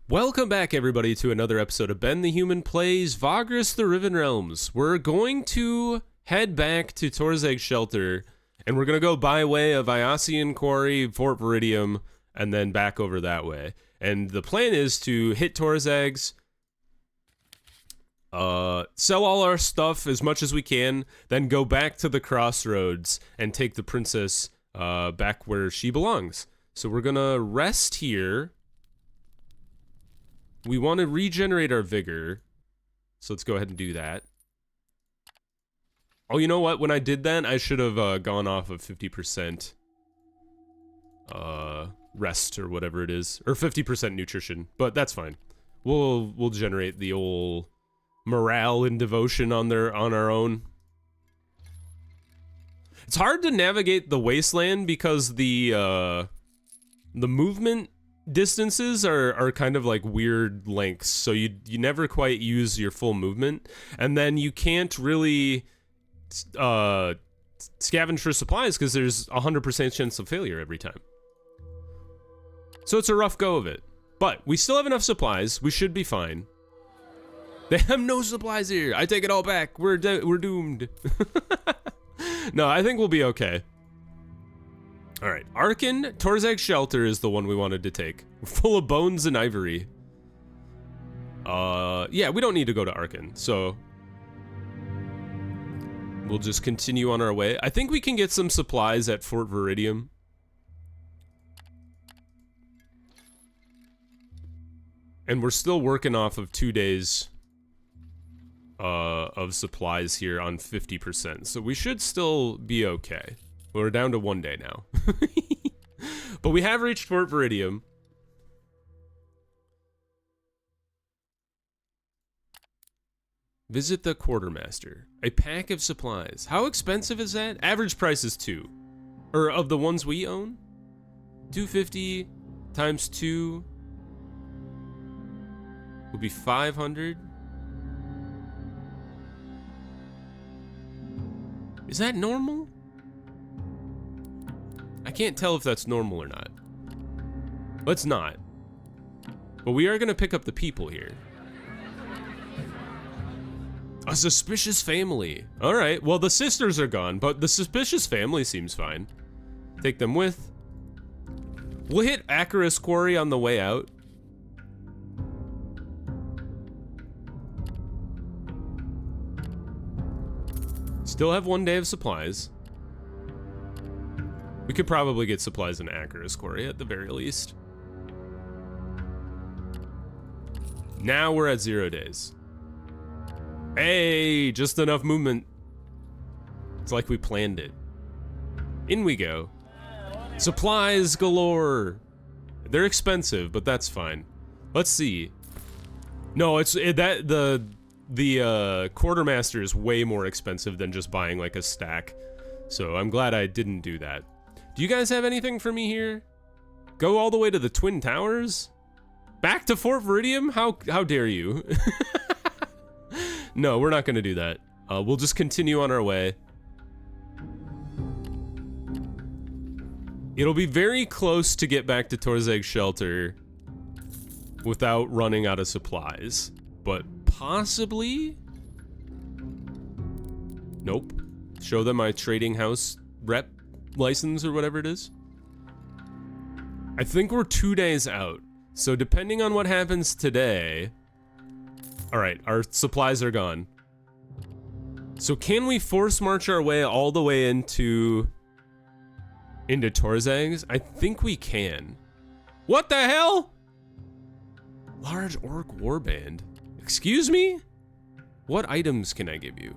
Welcome back, everybody, to another episode of Ben the Human Plays Vagrus the Riven Realms. We're going to head back to Torzeg's Shelter, and we're going to go by way of Iasian Quarry, Fort Viridium, and then back over that way. And the plan is to hit Torzeg's, sell all our stuff as much as we can, then go back to the crossroads and take the princess back where she belongs. So we're going to rest here. We want to regenerate our vigor, so let's go ahead and do that. Oh, you know what? When I did that, I should have gone off of 50% rest or whatever it is, or 50% nutrition. But that's fine. We'll generate the old morale and devotion on our own. It's hard to navigate the wasteland because the movement distances are kind of like weird lengths, so you never quite use your full movement, and then you can't really scavenge for supplies because there's 100% chance of failure every time. So it's a rough go of it, but we still have enough supplies. We should be fine. They have no supplies here. I take it all back. We're doomed. No, I think we'll be okay. All right, arcane Torzeg's Shelter is the one we wanted to take. We're full of bones and ivory. Yeah, we don't need to go to arcane, so we'll just continue on our way. I think we can get some supplies at Fort Viridium. And we're still working off of 2 days of supplies here on 50%, so we should still be okay. We're down to 1 day now. But we have reached Fort Viridium. Visit the quartermaster. A pack of supplies. How expensive is that? Average price is 2. Or of the ones we own? 250 times 2 would be 500. Is that normal? I can't tell if that's normal or not. Let's not. But we are gonna pick up the people here. A suspicious family. All right, well, the sisters are gone, but the suspicious family seems fine. Take them with. We'll hit Vagrus Quarry on the way out. Still have 1 day of supplies. We could probably get supplies in Vagrus Quarry at the very least. Now we're at 0 days. Hey, just enough movement. It's like we planned it. In we go. Supplies galore. They're expensive, but that's fine. Let's see. No, the quartermaster is way more expensive than just buying like a stack. So I'm glad I didn't do that. Do you guys have anything for me here? Go all the way to the Twin Towers? Back to Fort Viridium? How dare you? No, we're not gonna do that. We'll just continue on our way. It'll be very close to get back to Torzeg's Shelter without running out of supplies, but possibly? Nope. Show them my trading house rep license or whatever it is. I think we're 2 days out, so depending on what happens today. All right, our supplies are gone. So can we force march our way all the way into Torzeg's? I think we can. What the hell? Large orc warband. Excuse me? What items can I give you?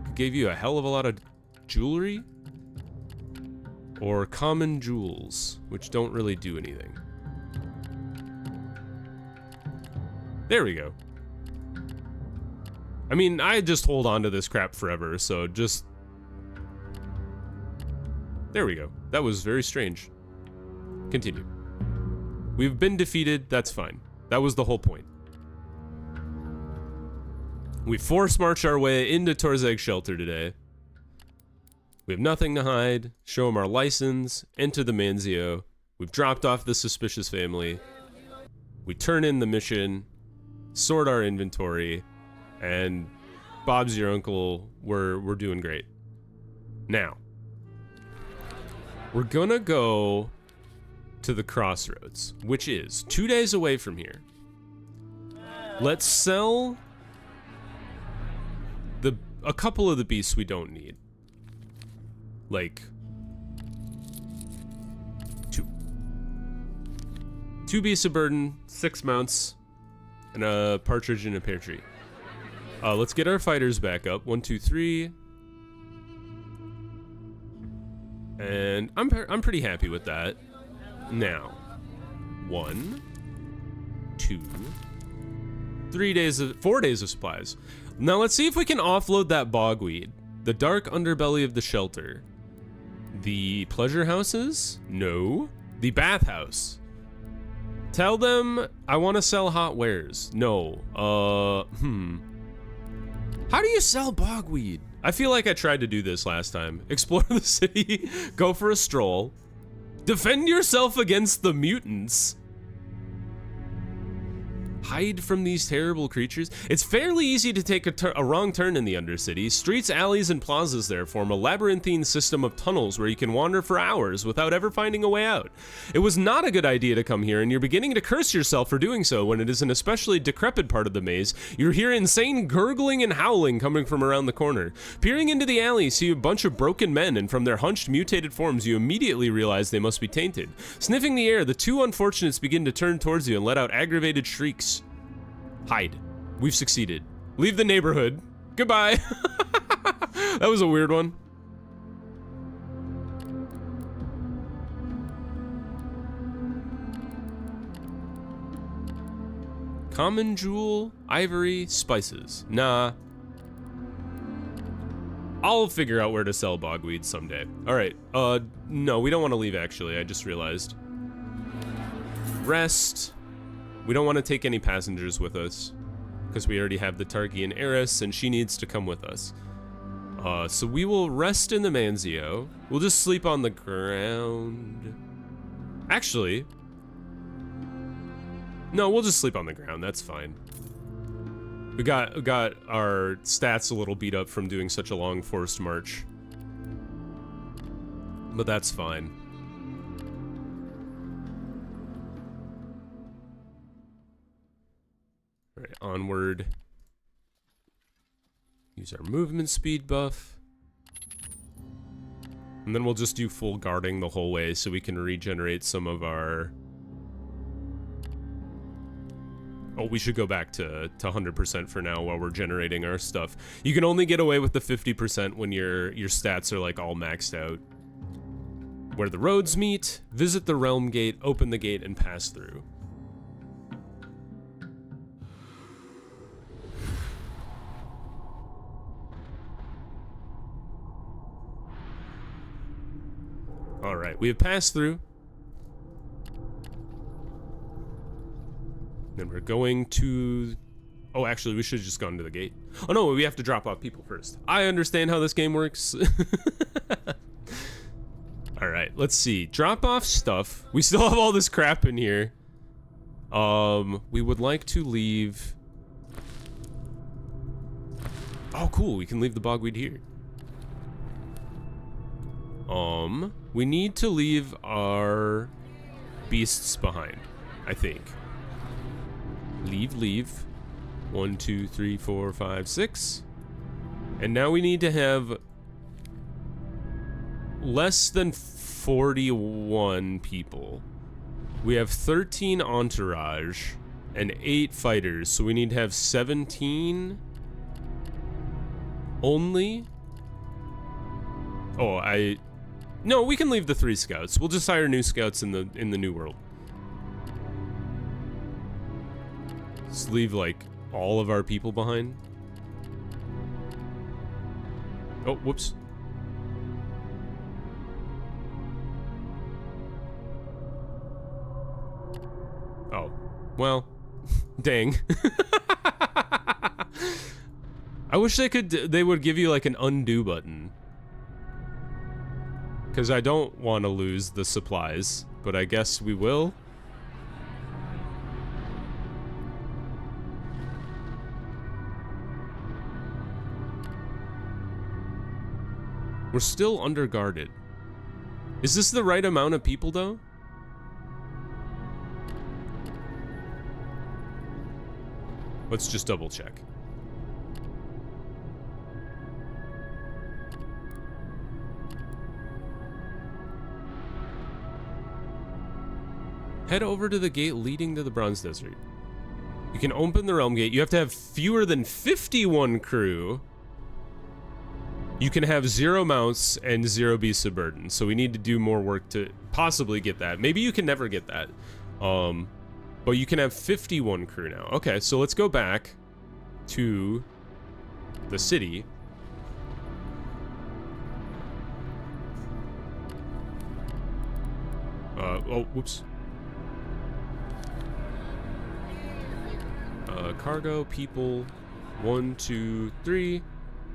I gave you a hell of a lot of jewelry? Or common jewels, which don't really do anything. There we go. I mean, I just hold on to this crap forever, so just... There we go. That was very strange. Continue. We've been defeated, that's fine. That was the whole point. We force march our way into Torzeg's Shelter today. We have nothing to hide. Show them our license. Enter the Manzio. We've dropped off the suspicious family. We turn in the mission, sort our inventory, and Bob's your uncle. We're doing great. Now, we're gonna go to the crossroads, which is 2 days away from here. Let's sell a couple of the beasts we don't need. Like, two beasts of burden, 6 mounts, and a partridge in a pear tree. Let's get our fighters back up. 1, 2, 3. And I'm pretty happy with that. Now, 1, 2, 4 days of supplies. Now let's see if we can offload that bogweed. The dark underbelly of the shelter. The pleasure houses? No. The bathhouse. Tell them I want to sell hot wares. No. How do you sell bogweed? I feel like I tried to do this last time. Explore the city, go for a stroll, defend yourself against the mutants, hide from these terrible creatures. It's fairly easy to take a wrong turn in the Undercity. Streets, alleys, and plazas there form a labyrinthine system of tunnels where you can wander for hours without ever finding a way out. It was not a good idea to come here, and you're beginning to curse yourself for doing so when it is an especially decrepit part of the maze. You hear insane gurgling and howling coming from around the corner. Peering into the alley, you see a bunch of broken men, and from their hunched, mutated forms, you immediately realize they must be tainted. Sniffing the air, the two unfortunates begin to turn towards you and let out aggravated shrieks. Hide. We've succeeded. Leave the neighborhood. Goodbye. That was a weird one. Common jewel, ivory, spices. Nah. I'll figure out where to sell bogweed someday. Alright, no, we don't want to leave actually, I just realized. Rest. We don't want to take any passengers with us, because we already have the Targian heiress, and she needs to come with us. So we will rest in the Manzio. We'll just sleep on the ground. Actually, no, we'll just sleep on the ground. That's fine. We got our stats a little beat up from doing such a long forced march, but that's fine. All right, onward. Use our movement speed buff. And then we'll just do full guarding the whole way so we can regenerate some of our... Oh, we should go back to 100% for now while we're generating our stuff. You can only get away with the 50% when your stats are like all maxed out. Where the roads meet, visit the realm gate, open the gate, and pass through. Alright, we have passed through. Then we're going to... Oh, actually, we should have just gone to the gate. Oh no, we have to drop off people first. I understand how this game works. Alright, let's see. Drop off stuff. We still have all this crap in here. We would like to leave... Oh, cool, we can leave the bogweed here. We need to leave our beasts behind, I think. Leave. 1, 2, 3, 4, 5, 6. And now we need to have less than 41 people. We have 13 entourage and 8 fighters, so we need to have 17 only. Oh, no, we can leave the 3 scouts. We'll just hire new scouts in the new world. Just leave like all of our people behind. Oh, whoops. Oh, well, dang. I wish they would give you like an undo button. Because I don't want to lose the supplies, but I guess we will. We're still underguarded. Is this the right amount of people, though? Let's just double check. Head over to the gate leading to the Bronze Desert. You can open the Realm Gate. You have to have fewer than 51 crew. You can have 0 mounts and 0 beasts of burden. So we need to do more work to possibly get that. Maybe you can never get that. But you can have 51 crew now. Okay, so let's go back to the city. Oh, whoops. Cargo, people, 1, 2, 3,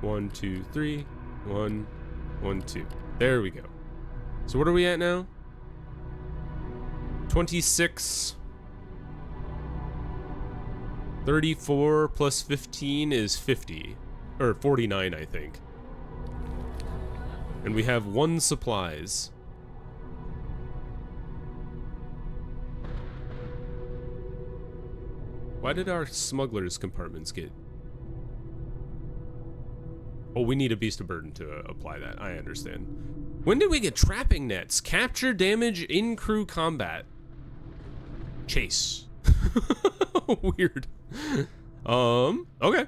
1, 2, 3, 1, 1, 2. There we go. So what are we at now? 26. 34 plus 15 is 50. Or 49, I think. And we have 1 supplies. Why did our smugglers compartments get... Oh, we need a beast of burden to apply that. I understand. When did we get trapping nets? Capture damage in crew combat. Chase. Weird. Okay.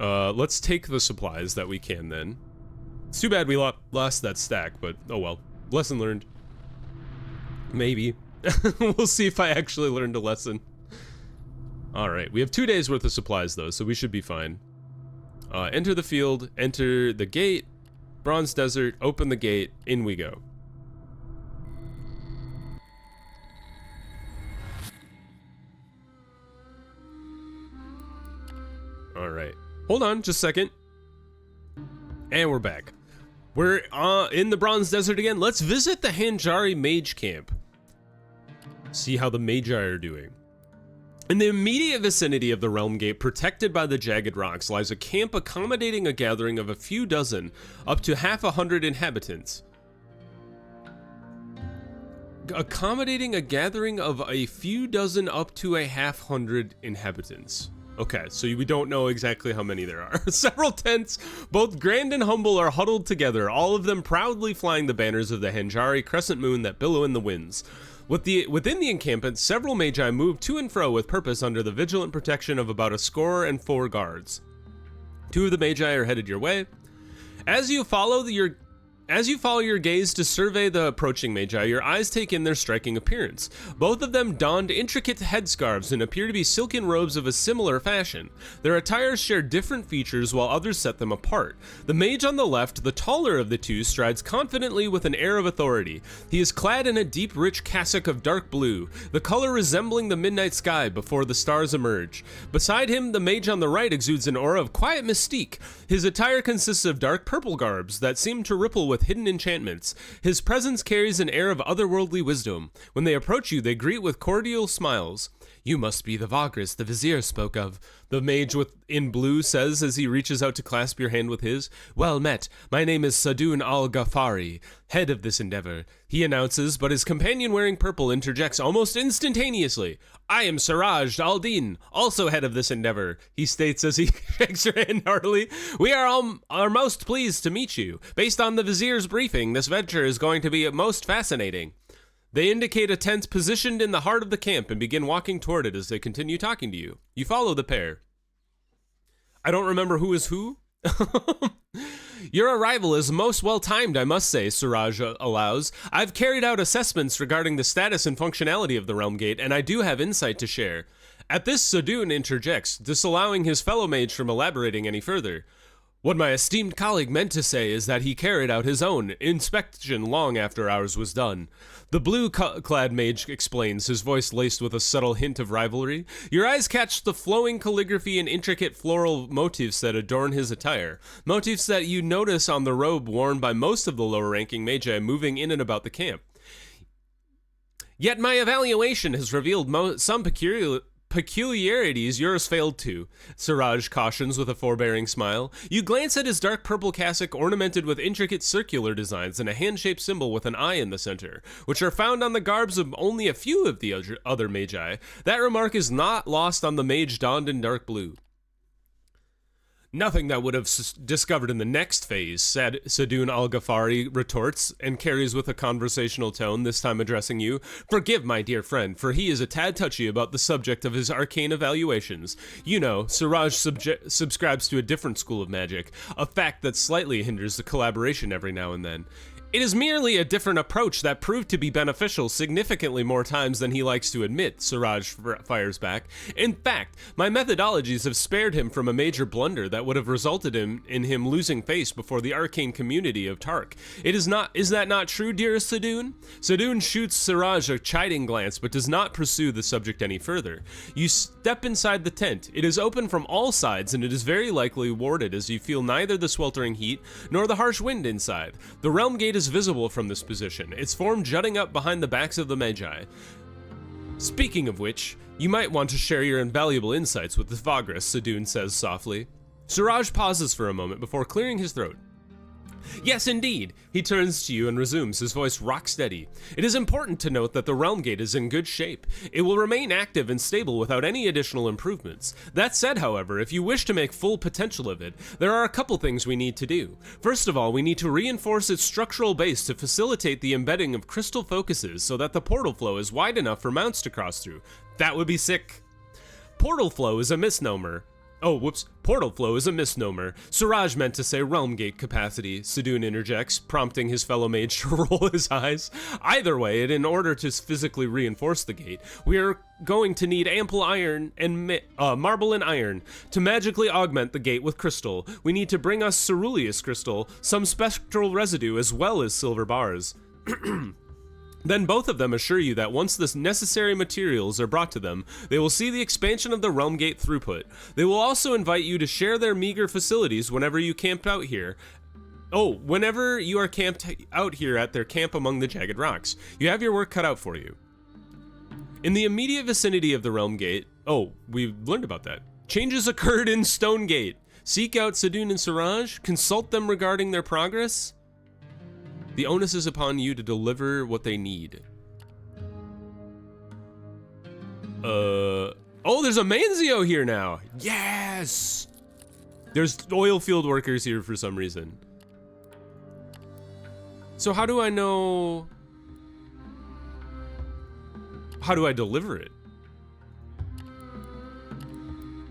Let's take the supplies that we can then. It's too bad we lost that stack, but oh well. Lesson learned. Maybe. We'll see if I actually learned a lesson. Alright, we have 2 days worth of supplies though, so we should be fine. Enter the field, enter the gate, Bronze Desert, open the gate, in we go. Alright, hold on just a second. And we're back. We're in the Bronze Desert again. Let's visit the Hanjari Mage Camp. See how the Magi are doing. In the immediate vicinity of the Realm Gate, protected by the jagged rocks, lies a camp accommodating a gathering of a few dozen, up to half 100 inhabitants. Accommodating a gathering of a few dozen up to a half 100 inhabitants. Okay, so we don't know exactly how many there are. Several tents, both grand and humble, are huddled together, all of them proudly flying the banners of the Hanjari crescent moon that billow in the winds. Within the encampment, several magi move to and fro with purpose under the vigilant protection of about 104 guards. 2 of the magi are headed your way. As you follow your gaze to survey the approaching magi, your eyes take in their striking appearance. Both of them donned intricate headscarves and appear to be silken robes of a similar fashion. Their attires share different features while others set them apart. The mage on the left, the taller of the two, strides confidently with an air of authority. He is clad in a deep, rich cassock of dark blue, the color resembling the midnight sky before the stars emerge. Beside him, the mage on the right exudes an aura of quiet mystique. His attire consists of dark purple garbs that seem to ripple with hidden enchantments. His presence carries an air of otherworldly wisdom. When they approach you, they greet with cordial smiles. "You must be the Vagrus the vizier spoke of," the mage in blue says as he reaches out to clasp your hand with his. "Well met. My name is Sadun al-Ghafari, head of this endeavor," he announces, but his companion wearing purple interjects almost instantaneously. "I am Siraj al-Din, also head of this endeavor," he states as he shakes your hand heartily. "We are most pleased to meet you. Based on the vizier's briefing, this venture is going to be most fascinating." They indicate a tent positioned in the heart of the camp and begin walking toward it as they continue talking to you. You follow the pair. I don't remember who is who. "Your arrival is most well-timed, I must say," Siraj allows. "I've carried out assessments regarding the status and functionality of the Realm Gate, and I do have insight to share." At this, Sadun interjects, disallowing his fellow mage from elaborating any further. "What my esteemed colleague meant to say is that he carried out his own inspection long after ours was done," the blue-clad mage explains, his voice laced with a subtle hint of rivalry. Your eyes catch the flowing calligraphy and intricate floral motifs that adorn his attire, motifs that you notice on the robe worn by most of the lower-ranking magi moving in and about the camp. "Yet my evaluation has revealed some peculiarities yours failed to, Siraj cautions with a forbearing smile. You glance at his dark purple cassock ornamented with intricate circular designs and a hand-shaped symbol with an eye in the center, which are found on the garbs of only a few of the other magi. That remark is not lost on the mage donned in dark blue. Nothing that would have discovered in the next phase, said Sadun Al-Ghafari retorts and carries with a conversational tone, this time addressing you. Forgive my dear friend, for he is a tad touchy about the subject of his arcane evaluations. You know, Siraj subscribes to a different school of magic, a fact that slightly hinders the collaboration every now and then. It is merely a different approach that proved to be beneficial significantly more times than he likes to admit, Siraj fires back. In fact, my methodologies have spared him from a major blunder that would have resulted in him losing face before the arcane community of Tark. Is that not true, dearest Sadun? Sadun shoots Siraj a chiding glance, but does not pursue the subject any further. You step inside the tent. It is open from all sides, and it is very likely warded as you feel neither the sweltering heat nor the harsh wind inside. The realm gate is visible from this position, its form jutting up behind the backs of the magi. Speaking of which, you might want to share your invaluable insights with the Vagrus, Sadun says softly. Siraj pauses for a moment before clearing his throat. Yes, indeed. He turns to you and resumes, his voice rock steady. It is important to note that the Realm Gate is in good shape. It will remain active and stable without any additional improvements. That said, however, if you wish to make full potential of it, there are a couple things we need to do. First of all, we need to reinforce its structural base to facilitate the embedding of crystal focuses so that the portal flow is wide enough for mounts to cross through. That would be sick. Portal flow is a misnomer. Portal flow is a misnomer. Siraj meant to say realm gate capacity, Sadun interjects, prompting his fellow mage to roll his eyes. Either way, in order to physically reinforce the gate, we are going to need ample iron and marble and iron. To magically augment the gate with crystal, we need to bring us ceruleus crystal, some spectral residue, as well as silver bars. Then both of them assure you that once the necessary materials are brought to them, they will see the expansion of the Realm Gate throughput. They will also invite you to share their meager facilities whenever you camp out here. Whenever you are camped out here at their camp among the jagged rocks. You have your work cut out for you. In the immediate vicinity of the Realm Gate, we learned about that. Changes occurred in Stonegate. Seek out Sadun and Siraj, consult them regarding their progress. The onus is upon you to deliver what they need. There's a Manzio here now. Yes! There's oil field workers here for some reason. So how do I know? How do I deliver it?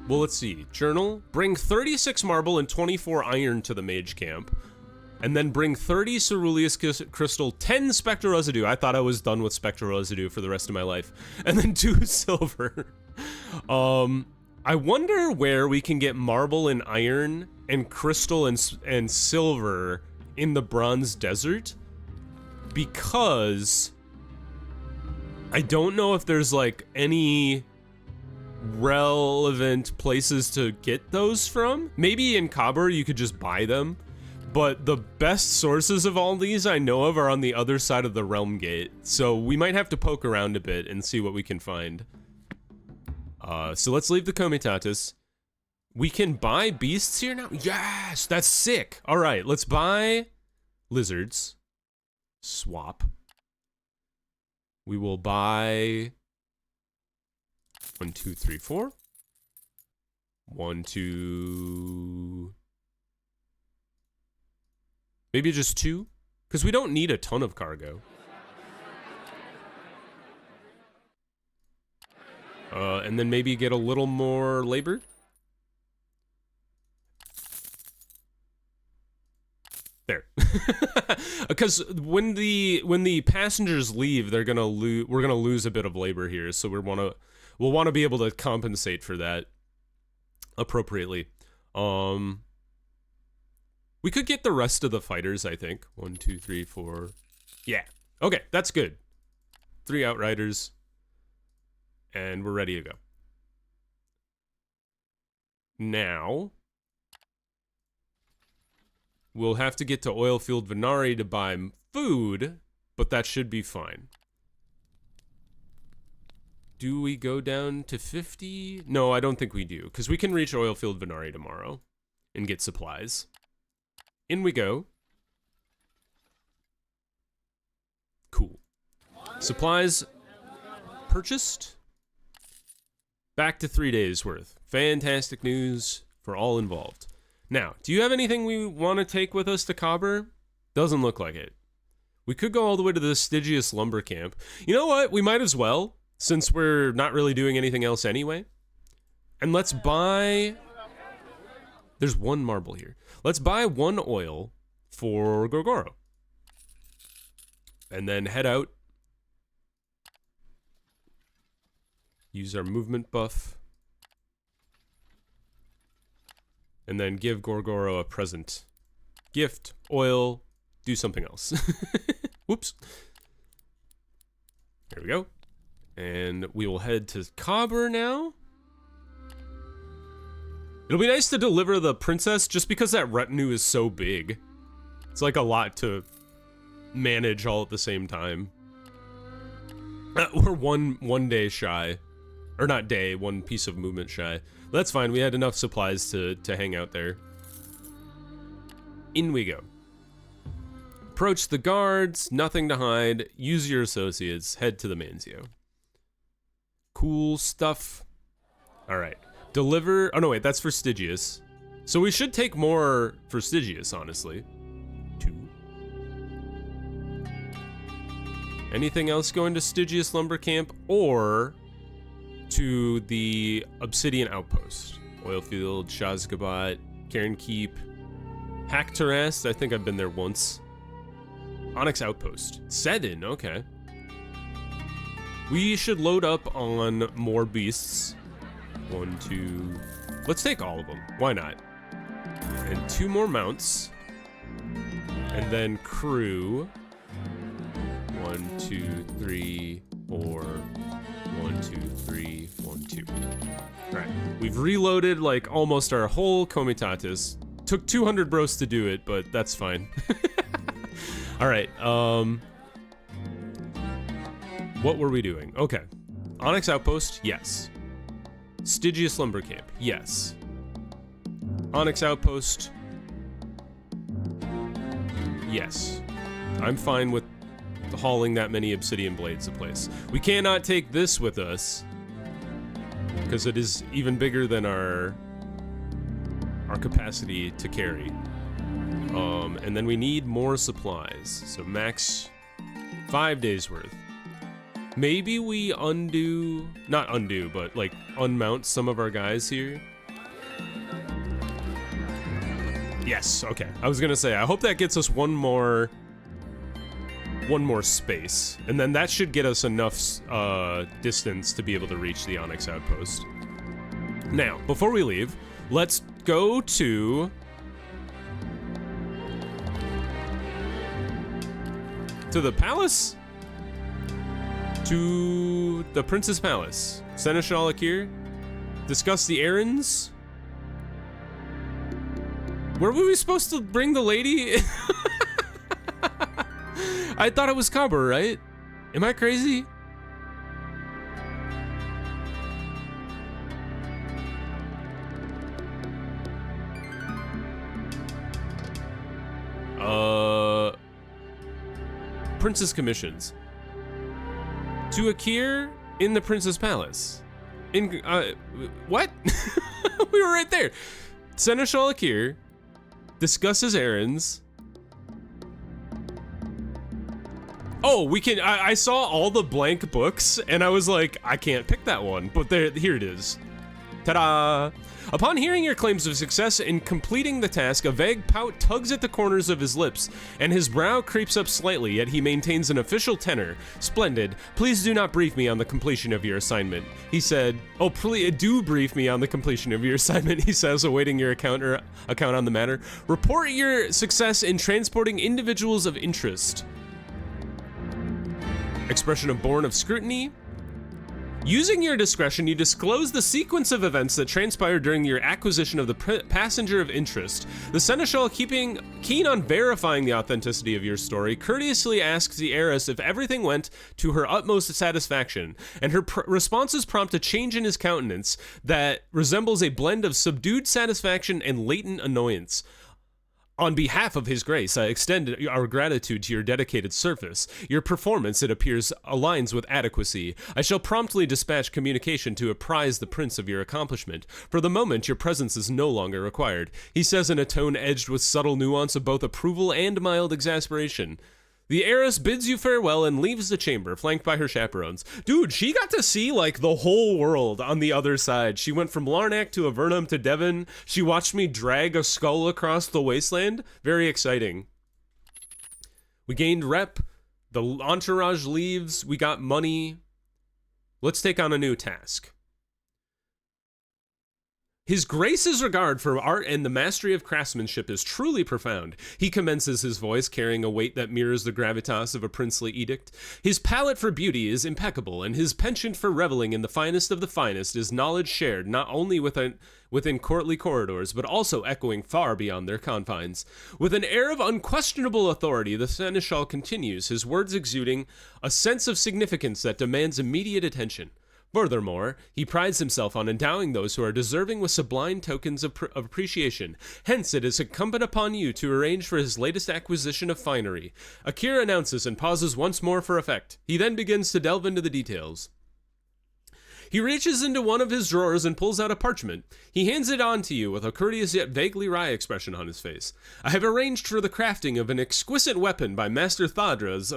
Well, let's see. Journal. Bring 36 marble and 24 iron to the mage camp. And then bring 30 ceruleus crystal, 10 spectral residue. I thought I was done with spectral residue for the rest of my life. And then 2 silver. I wonder where we can get marble and iron and crystal and silver in the Bronze Desert. Because I don't know if there's like any relevant places to get those from. Maybe in Kabur you could just buy them. But the best sources of all these I know of are on the other side of the Realm Gate, so we might have to poke around a bit and see what we can find. So let's leave the Comitatus. We can buy beasts here now? Yes, that's sick. All right, let's buy lizards. Swap. We will buy 1, 2, 3, 4. 1, 2... Maybe just 2? Because we don't need a ton of cargo. And then maybe get a little more labor? There. Because when the passengers leave, we're gonna lose a bit of labor here, so we'll want to be able to compensate for that appropriately. We could get the rest of the fighters, I think. 1, 2, 3, 4. Yeah. Okay, that's good. 3 outriders. And we're ready to go. Now, we'll have to get to Oilfield Venari to buy food, but that should be fine. Do we go down to 50? No, I don't think we do, because we can reach Oilfield Venari tomorrow and get supplies. In we go. Cool. Supplies purchased. Back to 3 days worth. Fantastic news for all involved. Now, do you have anything we want to take with us to Cobber? Doesn't look like it. We could go all the way to the Stygius lumber camp. You know what? We might as well, since we're not really doing anything else anyway. And let's buy... There's one marble here. Let's buy 1 oil for Gorgoro. And then head out. Use our movement buff. And then give Gorgoro a present. Gift, oil, do something else. Whoops. There we go. And we will head to Cobber now. It'll be nice to deliver the princess just because that retinue is so big. It's like a lot to manage all at the same time. We're one day shy. Or not day, 1 piece of movement shy. That's fine, we had enough supplies to hang out there. In we go. Approach the guards, nothing to hide, use your associates, head to the Manzio. Cool stuff. Alright, deliver, oh no wait, that's for Stygius. So we should take more for Stygius, honestly. 2. Anything else going to Stygius Lumber Camp, or to the Obsidian Outpost? Oilfield, Shazgabat, Cairn Keep, Hacktarast, I think I've been there once. Onyx Outpost. Seddon, okay. We should load up on more beasts. 1, 2... Let's take all of them. Why not? And 2 more mounts. And then crew. 1, 2, 3, 4... 1, 2, 3, 1, 2. Alright. We've reloaded like almost our whole Comitatus. Took 200 bros to do it, but that's fine. Alright, what were we doing? Okay. Onyx Outpost, yes. Stygius Lumber Camp, yes. Onyx Outpost, yes. I'm fine with hauling that many obsidian blades a place. We cannot take this with us because it is even bigger than our capacity to carry. And then we need more supplies. So max 5 days worth. Maybe we undo, not undo, but like unmount some of our guys here. Yes, okay. I was gonna say, I hope that gets us one more space, and then that should get us enough distance to be able to reach the Onyx Outpost. Now, before we leave, let's go to the palace? To the Prince's Palace. Seneschal Akir. Discuss the errands. Where were we supposed to bring the lady? I thought it was Cobber, right? Am I crazy? Princess commissions. To Akir in the Prince's Palace. What? We were right there. Seneschal Akir discusses errands. Oh, we can, I saw all the blank books, and I was like, I can't pick that one, but here it is. Ta-da! Upon hearing your claims of success in completing the task, a vague pout tugs at the corners of his lips, and his brow creeps up slightly, yet he maintains an official tenor. Splendid. Please do not brief me on the completion of your assignment, he said. Oh, please do brief me on the completion of your assignment, he says, awaiting your account on the matter. Report your success in transporting individuals of interest. Expression of born of scrutiny. Using your discretion, you disclose the sequence of events that transpired during your acquisition of the passenger of interest. The seneschal, keeping keen on verifying the authenticity of your story, courteously asks the heiress if everything went to her utmost satisfaction, and her responses prompt a change in his countenance that resembles a blend of subdued satisfaction and latent annoyance. On behalf of His Grace, I extend our gratitude to your dedicated service. Your performance, it appears, aligns with adequacy. I shall promptly dispatch communication to apprise the prince of your accomplishment. For the moment, your presence is no longer required, he says in a tone edged with subtle nuance of both approval and mild exasperation. The heiress bids you farewell and leaves the chamber, flanked by her chaperones. Dude, she got to see, like, the whole world on the other side. She went from Larnac to Avernum to Devon. She watched me drag a skull across the wasteland. Very exciting. We gained rep. The entourage leaves. We got money. Let's take on a new task. His Grace's regard for art and the mastery of craftsmanship is truly profound. He commences his voice, carrying a weight that mirrors the gravitas of a princely edict. His palate for beauty is impeccable, and his penchant for reveling in the finest of the finest is knowledge shared not only within courtly corridors, but also echoing far beyond their confines. With an air of unquestionable authority, the seneschal continues, his words exuding a sense of significance that demands immediate attention. Furthermore, he prides himself on endowing those who are deserving with sublime tokens of appreciation. Hence, it is incumbent upon you to arrange for his latest acquisition of finery. Akira announces and pauses once more for effect. He then begins to delve into the details. He reaches into one of his drawers and pulls out a parchment. He hands it on to you with a courteous yet vaguely wry expression on his face. I have arranged for the crafting of an exquisite weapon by Master Thadras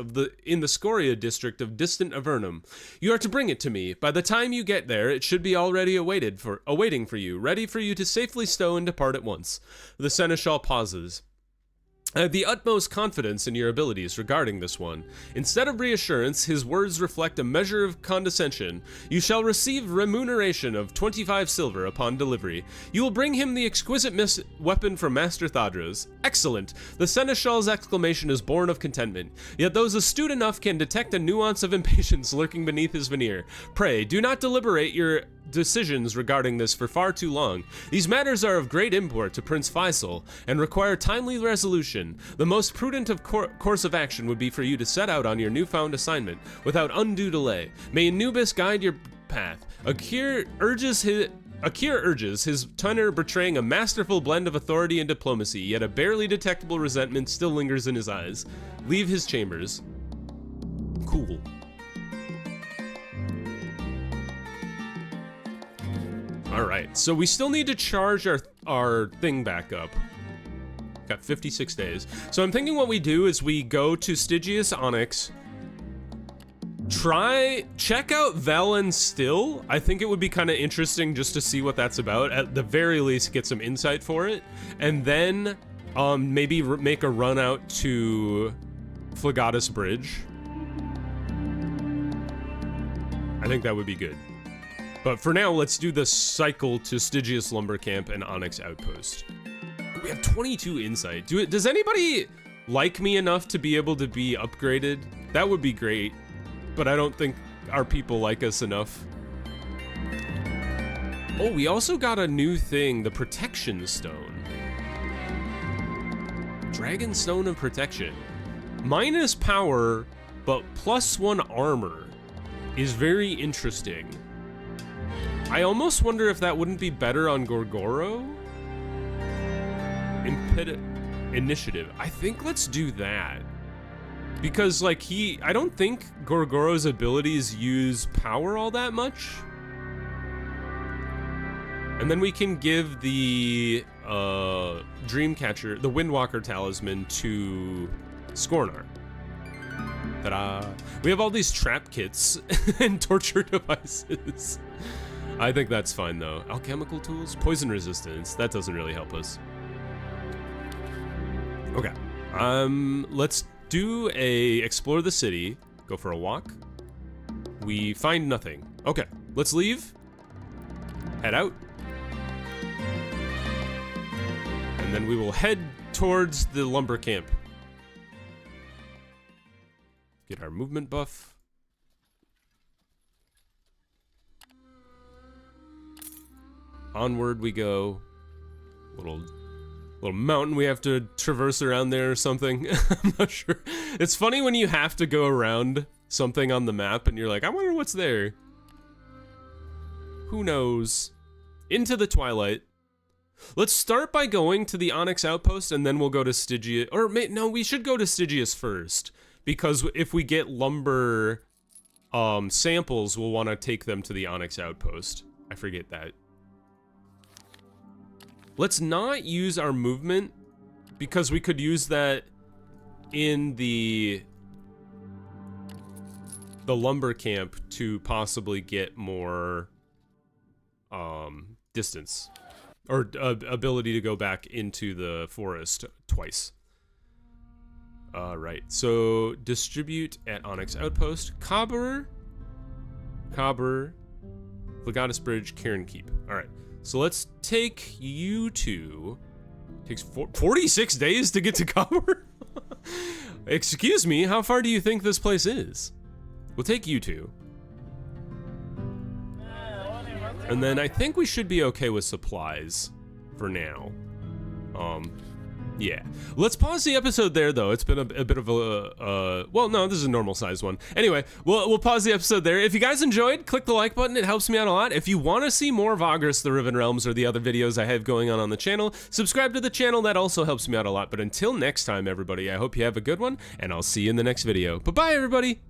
in the Scoria district of distant Avernum. You are to bring it to me. By the time you get there, it should be already awaiting for you, ready for you to safely stow and depart at once. The seneschal pauses. I have the utmost confidence in your abilities regarding this one. Instead of reassurance, his words reflect a measure of condescension. You shall receive remuneration of 25 silver upon delivery. You will bring him the exquisite weapon from Master Thadras. Excellent! The seneschal's exclamation is born of contentment. Yet those astute enough can detect a nuance of impatience lurking beneath his veneer. Pray, do not deliberate your decisions regarding this for far too long. These matters are of great import to Prince Faisal and require timely resolution. The most prudent of course of action would be for you to set out on your newfound assignment without undue delay. May Anubis guide your path. Akira urges, his tenor betraying a masterful blend of authority and diplomacy, yet a barely detectable resentment still lingers in his eyes. Leave his chambers. Cool. Alright, so we still need to charge our thing back up. Got 56 days. So I'm thinking what we do is we go to Stygius Onyx, check out Velen still. I think it would be kind of interesting just to see what that's about. At the very least, get some insight for it. And then maybe make a run out to Phlegatus Bridge. I think that would be good. But for now, let's do the cycle to Stygius Lumber Camp and Onyx Outpost. We have 22 insight. Does anybody like me enough to be able to be upgraded? That would be great, but I don't think our people like us enough. Oh, we also got a new thing, the Protection Stone. Dragon Stone of Protection. Minus power, but +1 armor is very interesting. I almost wonder if that wouldn't be better on Gorgoro? Initiative. I think let's do that. Because, like, I don't think Gorgoro's abilities use power all that much. And then we can give the Dreamcatcher, the Windwalker Talisman to Scornar. Ta-da! We have all these trap kits and torture devices. I think that's fine though. Alchemical tools, poison resistance, that doesn't really help us. Okay, let's do explore the city, go for a walk. We find nothing. Okay, let's leave, head out. And then we will head towards the lumber camp. Get our movement buff. Onward we go. Little mountain we have to traverse around there or something. I'm not sure. It's funny when you have to go around something on the map and you're like, I wonder what's there. Who knows? Into the Twilight. Let's start by going to the Onyx Outpost and then we'll go to Stygius. Or no, we should go to Stygius first. Because if we get lumber samples, we'll want to take them to the Onyx Outpost. I forget that. Let's not use our movement because we could use that in the lumber camp to possibly get more distance or ability to go back into the forest twice. Right, so distribute at Onyx Outpost, Cobber, Legatus Bridge, Cairn Keep. All right. So let's take you to... Takes 46 days to get to Cobber? Excuse me, how far do you think this place is? We'll take you two. And then I think we should be okay with supplies for now. Yeah. Let's pause the episode there, though. It's been a bit of a, well, no, this is a normal size one. Anyway, we'll pause the episode there. If you guys enjoyed, click the like button. It helps me out a lot. If you want to see more Vagrus, the Riven Realms, or the other videos I have going on the channel, subscribe to the channel. That also helps me out a lot. But until next time, everybody, I hope you have a good one, and I'll see you in the next video. Bye-bye, everybody.